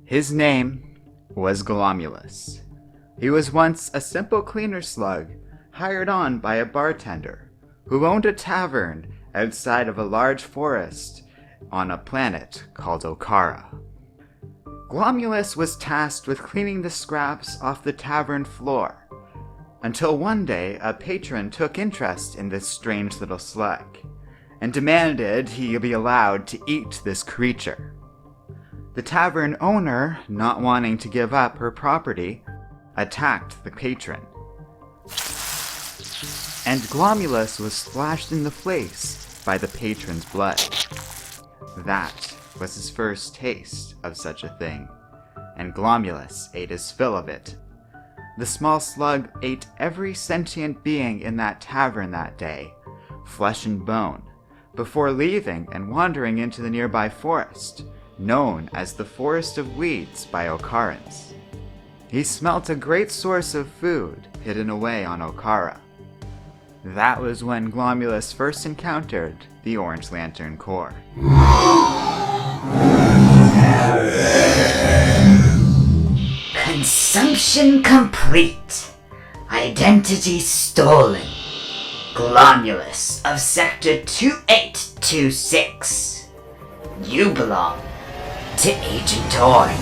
His name was Glomulus. He was once a simple cleaner slug hired on by a bartender who owned a tavern outside of a large forest on a planet called Okara. Glomulus was tasked with cleaning the scraps off the tavern floor, until one day a patron took interest in this strange little slug, and demanded he be allowed to eat this creature. The tavern owner, not wanting to give up her property, attacked the patron. And Glomulus was splashed in the face by the patron's blood. That was his first taste of such a thing, and Glomulus ate his fill of it. The small slug ate every sentient being in that tavern that day, flesh and bone, before leaving and wandering into the nearby forest, known as the Forest of Weeds by Okarans. He smelt a great source of food hidden away on Okara. That was when Glomulus first encountered the Orange Lantern Corps. Consumption complete. Identity stolen. Glomulus of Sector 2826. You belong to Agent Orange.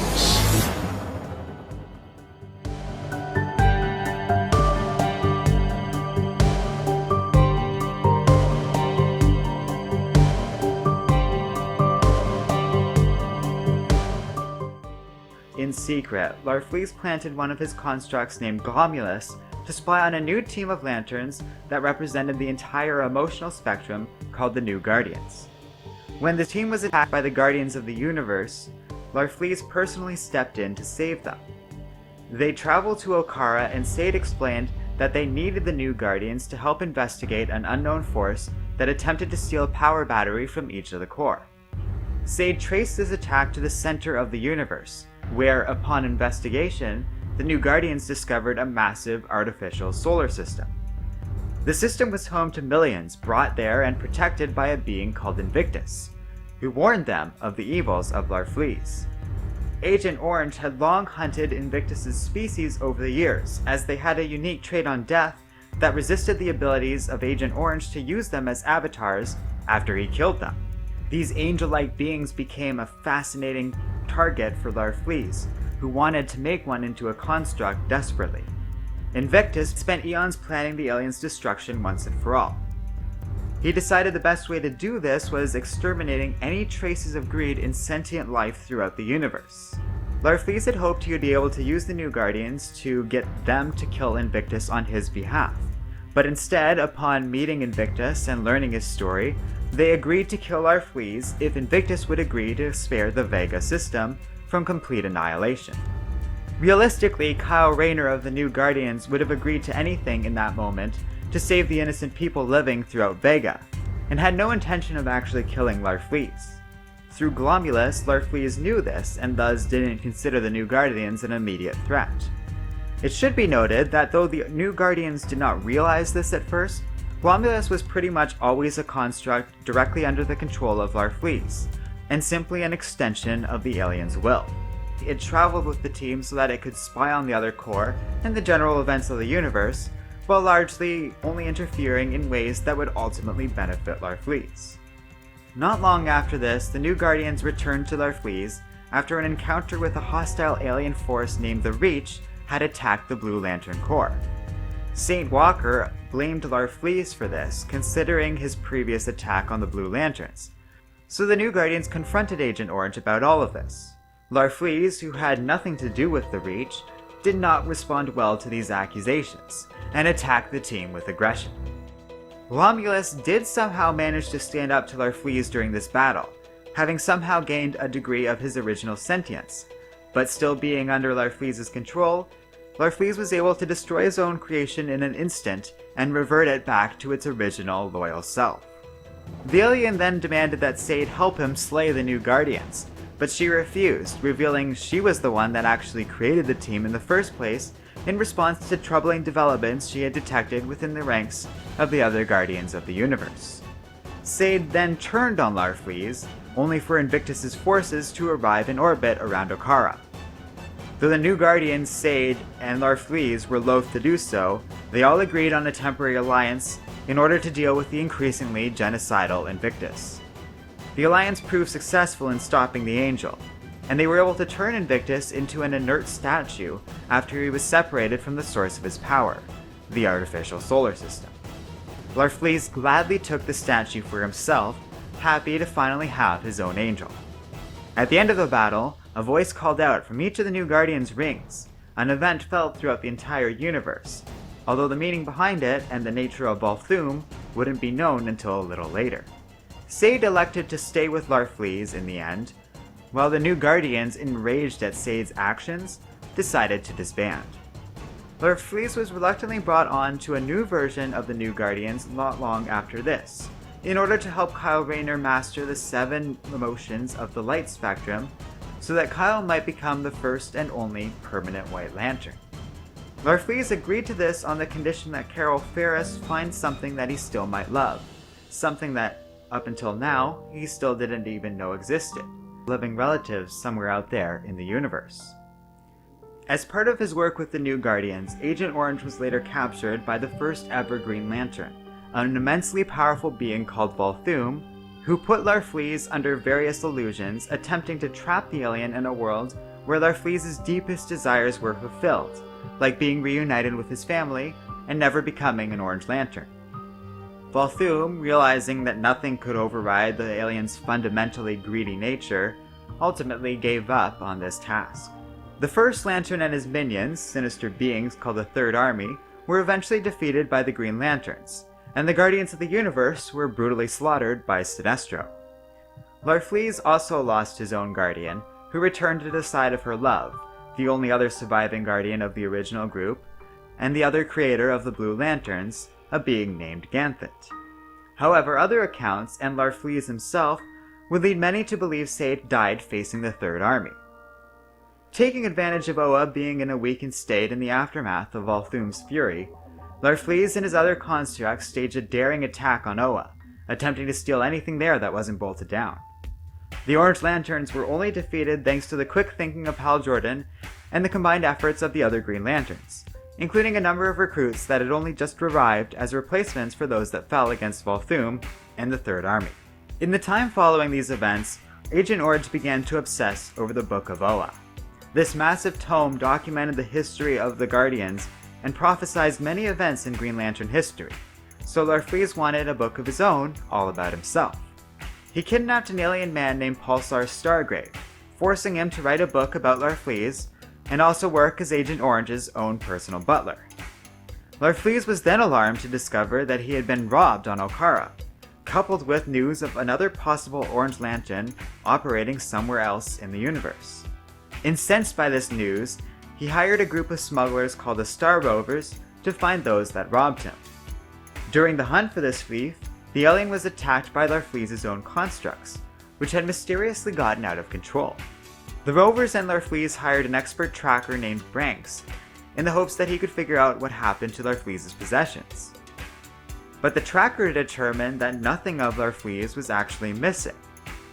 In secret, Larfleeze planted one of his constructs named Glomulus to spy on a new team of lanterns that represented the entire emotional spectrum called the New Guardians. When the team was attacked by the Guardians of the Universe, Larfleeze personally stepped in to save them. They traveled to Okara and Sade explained that they needed the New Guardians to help investigate an unknown force that attempted to steal a power battery from each of the Corps. Sade traced this attack to the center of the universe, where, upon investigation, the New Guardians discovered a massive artificial solar system. The system was home to millions brought there and protected by a being called Invictus, who warned them of the evils of Larfleeze. Agent Orange had long hunted Invictus's species over the years, as they had a unique trait on death that resisted the abilities of Agent Orange to use them as avatars after he killed them. These angel-like beings became a fascinating target for Larfleeze, who wanted to make one into a construct desperately. Invictus spent eons planning the aliens' destruction once and for all. He decided the best way to do this was exterminating any traces of greed in sentient life throughout the universe. Larfleeze had hoped he would be able to use the New Guardians to get them to kill Invictus on his behalf, but instead, upon meeting Invictus and learning his story, they agreed to kill Larfleeze if Invictus would agree to spare the Vega system from complete annihilation. Realistically, Kyle Rayner of the New Guardians would have agreed to anything in that moment to save the innocent people living throughout Vega, and had no intention of actually killing Larfleeze. Through Glomulus, Larfleeze knew this, and thus didn't consider the New Guardians an immediate threat. It should be noted that though the New Guardians did not realize this at first, Glomulus was pretty much always a construct directly under the control of Larfleeze, and simply an extension of the alien's will. It traveled with the team so that it could spy on the other Corps and the general events of the universe, while largely only interfering in ways that would ultimately benefit Larfleeze. Not long after this, the New Guardians returned to Larfleeze after an encounter with a hostile alien force named the Reach had attacked the Blue Lantern Corps. St. Walker blamed Larfleeze for this, considering his previous attack on the Blue Lanterns. So the New Guardians confronted Agent Orange about all of this. Larfleeze, who had nothing to do with the Reach, did not respond well to these accusations, and attacked the team with aggression. Glomulus did somehow manage to stand up to Larfleeze during this battle, having somehow gained a degree of his original sentience, but still being under Larfleeze's control, Larfleeze was able to destroy his own creation in an instant and revert it back to its original loyal self. The alien then demanded that Sade help him slay the New Guardians, but she refused, revealing she was the one that actually created the team in the first place in response to troubling developments she had detected within the ranks of the other Guardians of the Universe. Sade then turned on Larfleeze, only for Invictus's forces to arrive in orbit around Okara, Though the new Guardians, Sade and Larfleeze, were loath to do so, they all agreed on a temporary alliance in order to deal with the increasingly genocidal Invictus. The alliance proved successful in stopping the Angel, and they were able to turn Invictus into an inert statue after he was separated from the source of his power, the artificial solar system. Larfleeze gladly took the statue for himself, happy to finally have his own angel. At the end of the battle, a voice called out from each of the new Guardians' rings, an event felt throughout the entire universe, although the meaning behind it and the nature of Volthoom wouldn't be known until a little later. Sade elected to stay with Larfleeze in the end, while the new Guardians, enraged at Sade's actions, decided to disband. Larfleeze was reluctantly brought on to a new version of the new Guardians not long after this, in order to help Kyle Rayner master the 7 emotions of the light spectrum, so that Kyle might become the first and only permanent White Lantern. Larfleeze agreed to this on the condition that Carol Ferris finds something that he still might love, something that, up until now, he still didn't even know existed, living relatives somewhere out there in the universe. As part of his work with the new Guardians, Agent Orange was later captured by the first ever Green Lantern, an immensely powerful being called Volthoom, who put Larfleeze under various illusions, attempting to trap the alien in a world where Larfleeze's deepest desires were fulfilled, like being reunited with his family and never becoming an Orange Lantern. Volthoom, realizing that nothing could override the alien's fundamentally greedy nature, ultimately gave up on this task. The First Lantern and his minions, sinister beings called the Third Army, were eventually defeated by the Green Lanterns, and the Guardians of the Universe were brutally slaughtered by Sinestro. Larfleeze also lost his own Guardian, who returned to the side of her love, the only other surviving Guardian of the original group, and the other creator of the Blue Lanterns, a being named Ganthet. However, other accounts, and Larfleeze himself, would lead many to believe Sade died facing the Third Army. Taking advantage of Oa being in a weakened state in the aftermath of Volthoom's fury, Larfleeze and his other constructs staged a daring attack on Oa, attempting to steal anything there that wasn't bolted down. The Orange Lanterns were only defeated thanks to the quick thinking of Hal Jordan and the combined efforts of the other Green Lanterns, including a number of recruits that had only just arrived as replacements for those that fell against Volthoom and the Third Army. In the time following these events, Agent Orange began to obsess over the Book of Oa. This massive tome documented the history of the Guardians and prophesized many events in Green Lantern history, so Larfleeze wanted a book of his own all about himself. He kidnapped an alien man named Pulsar Stargrave, forcing him to write a book about Larfleeze and also work as Agent Orange's own personal butler. Larfleeze was then alarmed to discover that he had been robbed on Okara, coupled with news of another possible Orange Lantern operating somewhere else in the universe. Incensed by this news, he hired a group of smugglers called the Star Rovers to find those that robbed him. During the hunt for this thief, the alien was attacked by Larfleeze's own constructs, which had mysteriously gotten out of control. The Rovers and Larfleeze hired an expert tracker named Branks, in the hopes that he could figure out what happened to Larfleeze's possessions. But the tracker determined that nothing of Larfleeze was actually missing,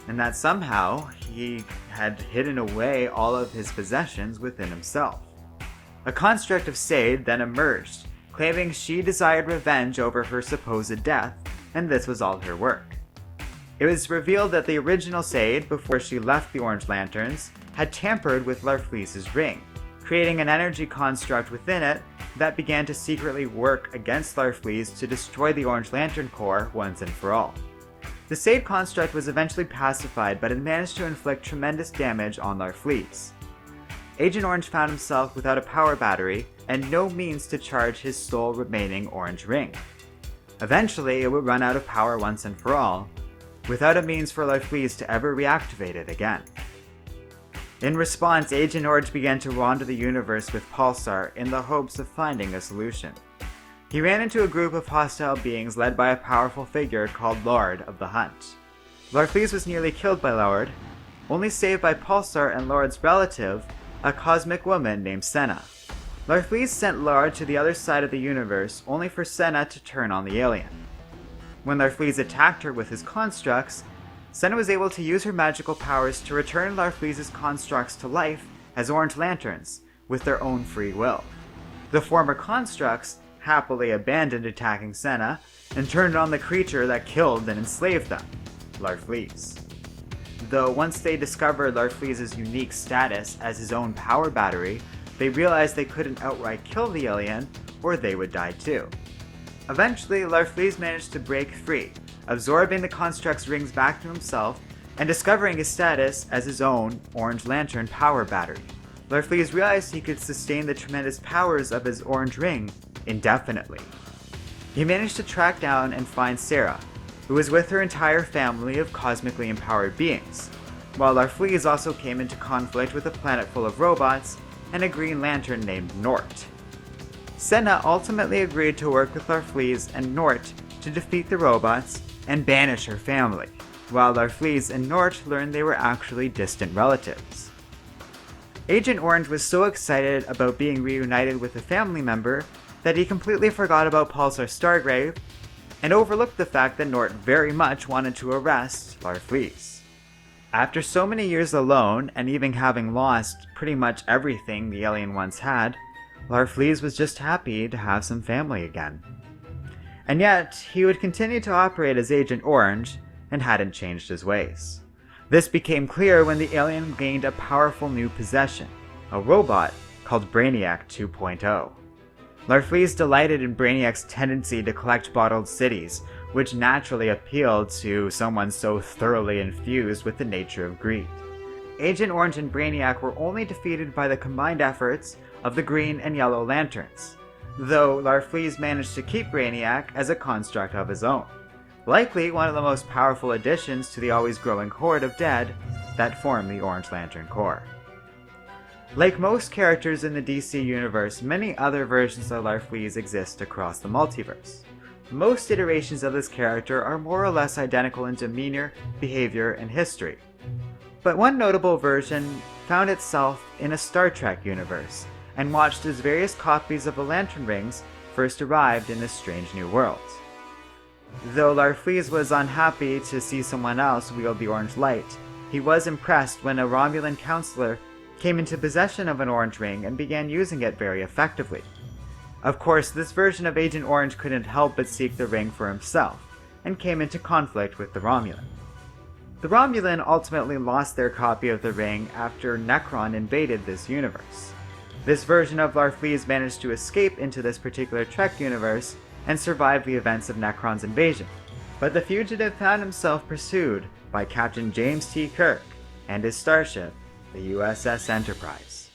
and that somehow he had hidden away all of his possessions within himself. A construct of Sade then emerged, claiming she desired revenge over her supposed death, and this was all her work. It was revealed that the original Sade, before she left the Orange Lanterns, had tampered with Larfleeze's ring, creating an energy construct within it that began to secretly work against Larfleeze to destroy the Orange Lantern Corps once and for all. The Sade construct was eventually pacified, but it managed to inflict tremendous damage on Larfleeze. Agent Orange found himself without a power battery and no means to charge his sole remaining orange ring. Eventually, it would run out of power once and for all, without a means for Larfleeze to ever reactivate it again. In response, Agent Orange began to wander the universe with Pulsar in the hopes of finding a solution. He ran into a group of hostile beings led by a powerful figure called Lord of the Hunt. Larfleeze was nearly killed by Lord, only saved by Pulsar and Lord's relative, a cosmic woman named Senna. Larfleeze sent Lord to the other side of the universe only for Senna to turn on the alien. When Larfleeze attacked her with his constructs, Senna was able to use her magical powers to return Larfleeze's constructs to life as Orange Lanterns, with their own free will. The former constructs happily abandoned attacking Senna and turned on the creature that killed and enslaved them, Larfleeze. Though once they discovered Larfleeze's unique status as his own power battery, they realized they couldn't outright kill the alien, or they would die too. Eventually, Larfleeze managed to break free, absorbing the construct's rings back to himself and discovering his status as his own Orange Lantern power battery. Larfleeze realized he could sustain the tremendous powers of his orange ring indefinitely. He managed to track down and find Sarah, who was with her entire family of cosmically empowered beings, while Larfleeze also came into conflict with a planet full of robots and a Green Lantern named Nort. Senna ultimately agreed to work with Larfleeze and Nort to defeat the robots and banish her family, while Larfleeze and Nort learned they were actually distant relatives. Agent Orange was so excited about being reunited with a family member that he completely forgot about Pulsar Stargrave and overlooked the fact that Nort very much wanted to arrest Larfleeze. After so many years alone, and even having lost pretty much everything the alien once had, Larfleeze was just happy to have some family again. And yet, he would continue to operate as Agent Orange and hadn't changed his ways. This became clear when the alien gained a powerful new possession, a robot called Brainiac 2.0. Larfleeze delighted in Brainiac's tendency to collect bottled cities, which naturally appealed to someone so thoroughly infused with the nature of greed. Agent Orange and Brainiac were only defeated by the combined efforts of the Green and Yellow Lanterns, though Larfleeze managed to keep Brainiac as a construct of his own, likely one of the most powerful additions to the always growing horde of dead that form the Orange Lantern Corps. Like most characters in the DC universe, many other versions of Larfleeze exist across the multiverse. Most iterations of this character are more or less identical in demeanor, behavior, and history. But one notable version found itself in a Star Trek universe, and watched as various copies of the Lantern Rings first arrived in this strange new world. Though Larfleeze was unhappy to see someone else wield the orange light, he was impressed when a Romulan counselor came into possession of an orange ring and began using it very effectively. Of course, this version of Agent Orange couldn't help but seek the ring for himself, and came into conflict with the Romulan. The Romulan ultimately lost their copy of the ring after Necron invaded this universe. This version of Larfleeze managed to escape into this particular Trek universe and survive the events of Necron's invasion, but the fugitive found himself pursued by Captain James T. Kirk and his starship, the USS Enterprise.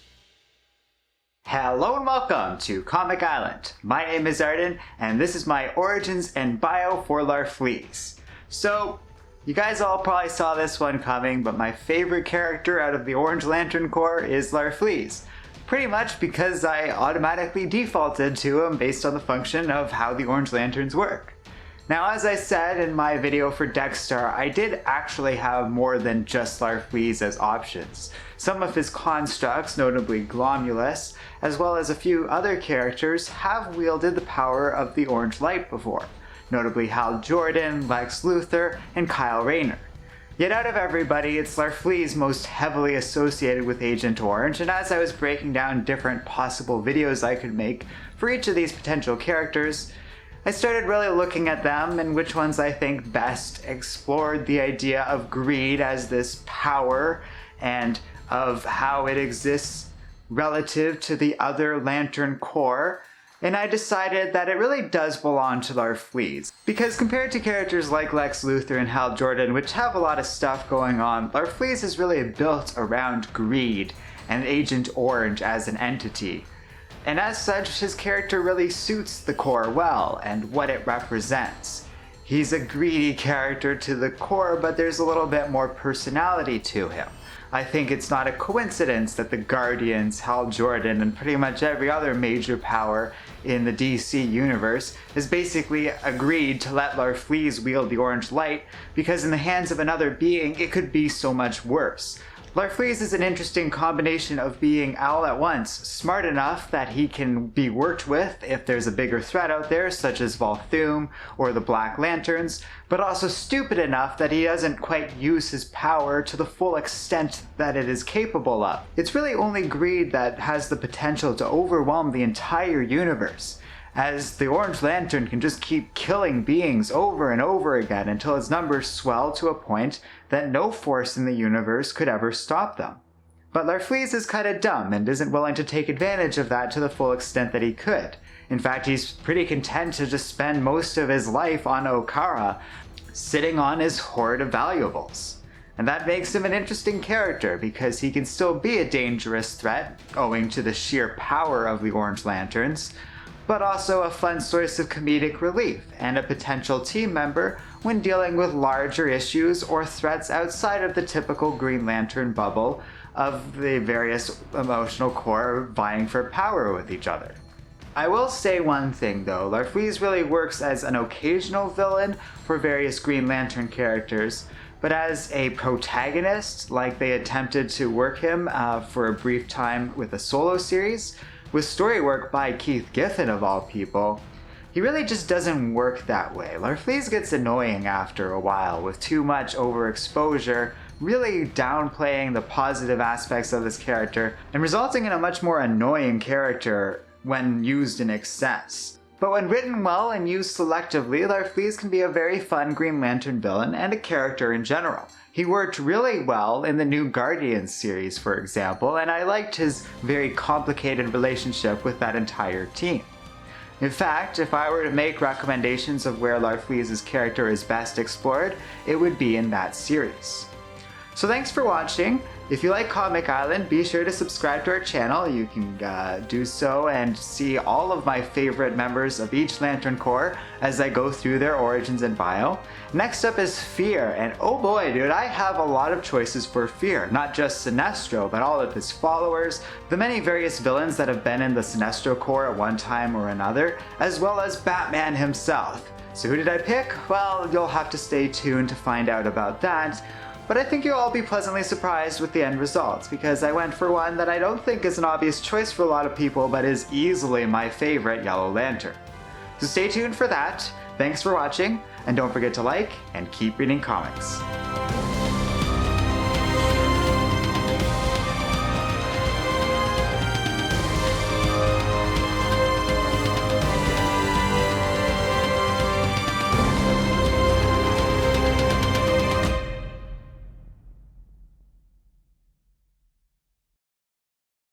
Hello and welcome to Comic Island. My name is Arden, and this is my origins and bio for Larfleeze. So, you guys all probably saw this one coming, but my favorite character out of the Orange Lantern Corps is Larfleeze. Pretty much because I automatically defaulted to him based on the function of how the Orange Lanterns work. Now, as I said in my video for Dexstar, I did actually have more than just Larfleeze as options. Some of his constructs, notably Glomulus, as well as a few other characters, have wielded the power of the orange light before, notably Hal Jordan, Lex Luthor, and Kyle Rayner. Yet out of everybody, it's Larfleeze most heavily associated with Agent Orange, and as I was breaking down different possible videos I could make for each of these potential characters, I started really looking at them and which ones I think best explored the idea of greed as this power and of how it exists relative to the other Lantern Corps, and I decided that it really does belong to Larfleeze. Because compared to characters like Lex Luthor and Hal Jordan, which have a lot of stuff going on, Larfleeze is really built around greed and Agent Orange as an entity. And as such, his character really suits the Corps well and what it represents. He's a greedy character to the core, but there's a little bit more personality to him. I think it's not a coincidence that the Guardians, Hal Jordan, and pretty much every other major power in the DC universe has basically agreed to let Larfleeze wield the orange light, because in the hands of another being, it could be so much worse. Larfleeze is an interesting combination of being all at once smart enough that he can be worked with if there's a bigger threat out there, such as Volthoom or the Black Lanterns, but also stupid enough that he doesn't quite use his power to the full extent that it is capable of. It's really only greed that has the potential to overwhelm the entire universe, as the Orange Lantern can just keep killing beings over and over again until its numbers swell to a point that no force in the universe could ever stop them. But Larfleeze is kinda dumb and isn't willing to take advantage of that to the full extent that he could. In fact, he's pretty content to just spend most of his life on Okara, sitting on his hoard of valuables. And that makes him an interesting character because he can still be a dangerous threat, owing to the sheer power of the Orange Lanterns, but also a fun source of comedic relief and a potential team member when dealing with larger issues or threats outside of the typical Green Lantern bubble of the various emotional core vying for power with each other. I will say one thing though, Larfleeze really works as an occasional villain for various Green Lantern characters, but as a protagonist, like they attempted to work him for a brief time with a solo series, with story work by Keith Giffen of all people, he really just doesn't work that way. Larfleeze gets annoying after a while with too much overexposure, really downplaying the positive aspects of this character and resulting in a much more annoying character when used in excess. But when written well and used selectively, Larfleeze can be a very fun Green Lantern villain and a character in general. He worked really well in the New Guardians series, for example, and I liked his very complicated relationship with that entire team. In fact, if I were to make recommendations of where Larfleeze's character is best explored, it would be in that series. So thanks for watching. If you like Comic Island, be sure to subscribe to our channel. You can do so and see all of my favorite members of each Lantern Corps as I go through their origins and bio. Next up is Fear, and oh boy dude, I have a lot of choices for Fear. Not just Sinestro, but all of his followers, the many various villains that have been in the Sinestro Corps at one time or another, as well as Batman himself. So who did I pick? Well, you'll have to stay tuned to find out about that. But I think you'll all be pleasantly surprised with the end results, because I went for one that I don't think is an obvious choice for a lot of people, but is easily my favorite Yellow Lantern. So stay tuned for that, thanks for watching, and don't forget to like and keep reading comics.